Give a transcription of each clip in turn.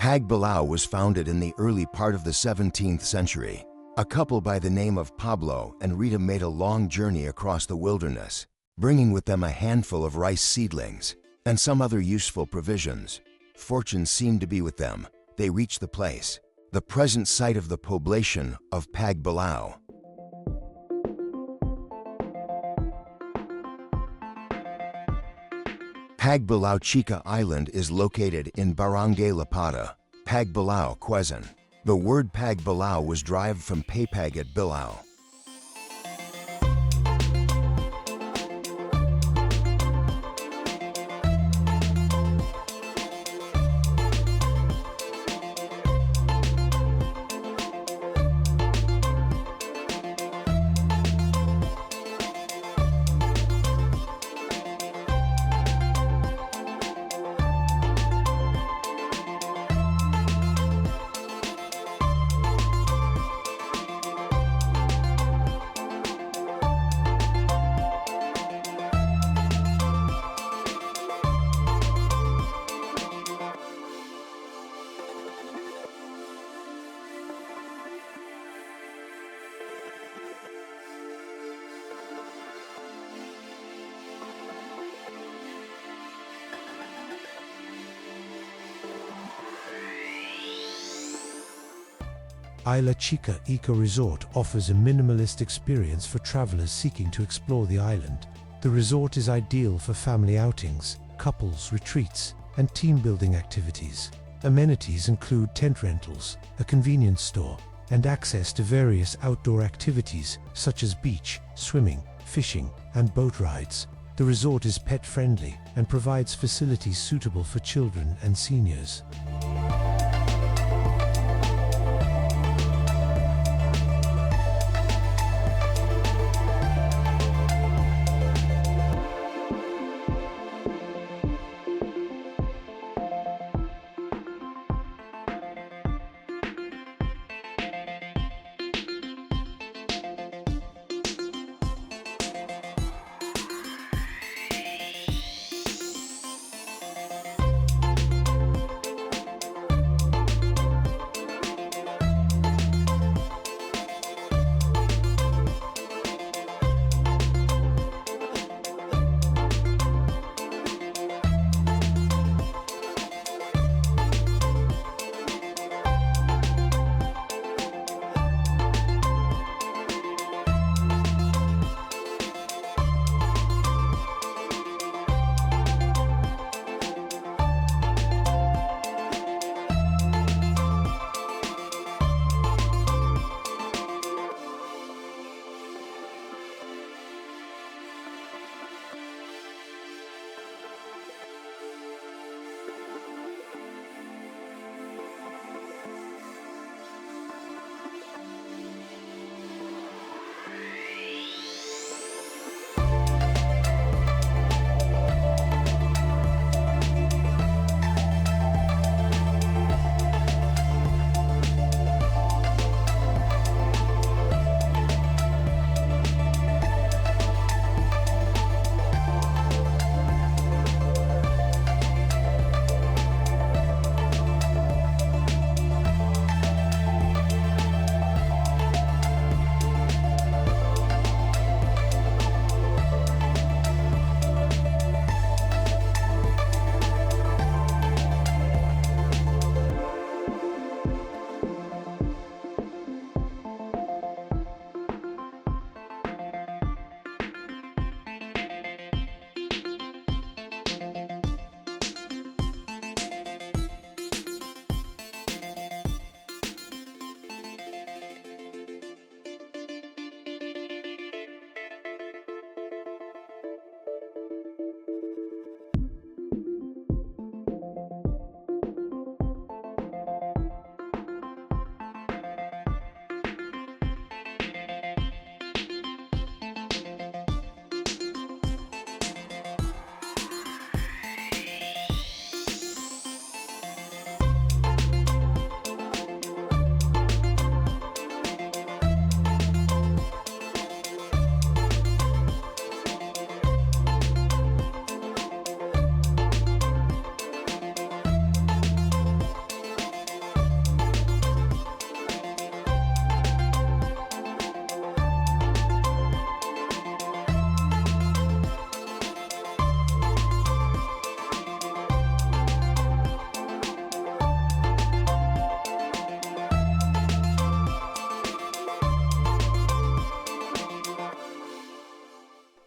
Pagbilao was founded in the early part of the 17th century. A couple by the name of Pablo and Rita made a long journey across the wilderness, bringing with them a handful of rice seedlings and some other useful provisions. Fortune seemed to be with them. They reached the place, the present site of the poblacion of Pagbilao. Pagbilao Chica Island is located in Barangay Lipata, Pagbilao, Quezon. The word Pagbilao was derived from Papag at Bilao. Isla Chica Eco Resort offers a minimalist experience for travelers seeking to explore the island. The resort is ideal for family outings, couples retreats, and team-building activities. Amenities include tent rentals, a convenience store, and access to various outdoor activities such as beach, swimming, fishing, and boat rides. The resort is pet-friendly and provides facilities suitable for children and seniors.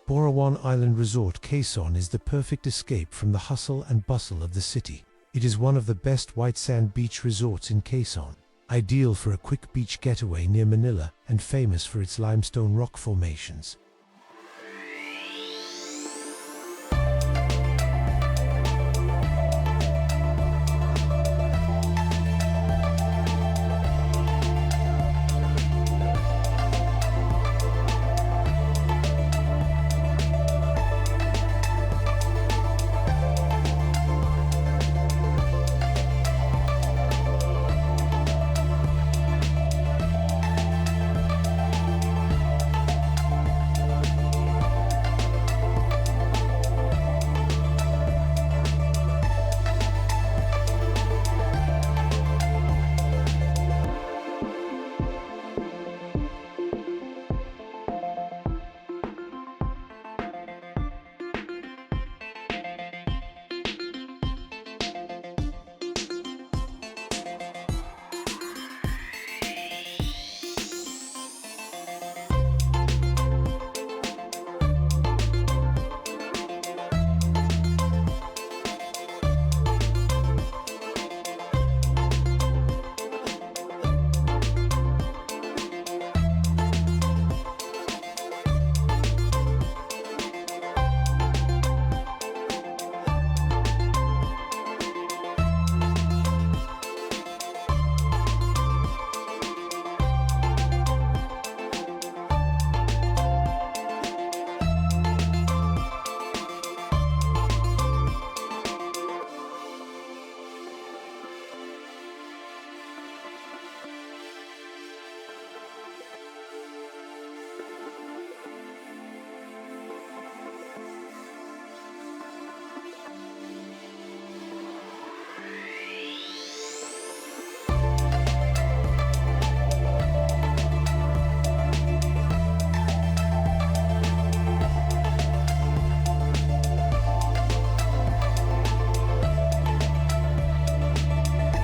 Borawan Island Resort Quezon is the perfect escape from the hustle and bustle of the city. It is one of the best white sand beach resorts in Quezon, ideal for a quick beach getaway near Manila and famous for its limestone rock formations.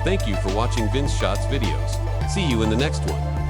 Thank you for watching Vince Shot's videos. See you in the next one.